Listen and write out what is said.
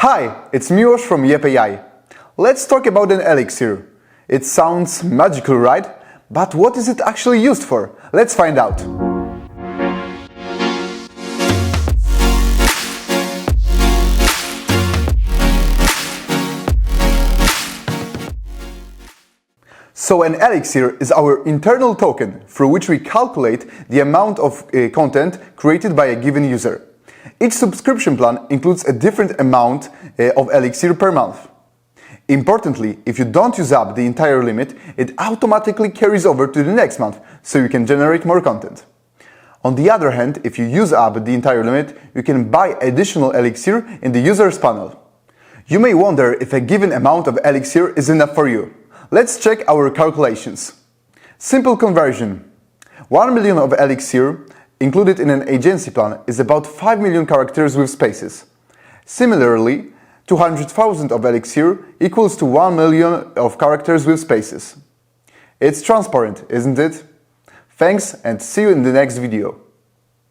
Hi, it's Miłosz from Yepp AI. Let's talk about an elixir. It sounds magical, right? But what is it actually used for? Let's find out. So an elixir is our internal token through which we calculate the amount of content created by a given user. Each subscription plan includes a different amount of elixir per month. Importantly, if you don't use up the entire limit, it automatically carries over to the next month, so you can generate more content. On the other hand, if you use up the entire limit, you can buy additional elixir in the user's panel. You may wonder if a given amount of elixir is enough for you. Let's check our calculations. Simple conversion. 1 million of elixir included in an agency plan is about 5 million characters with spaces. Similarly, 200,000 of elixir equals to 1 million of characters with spaces. It's transparent, isn't it? Thanks and see you in the next video.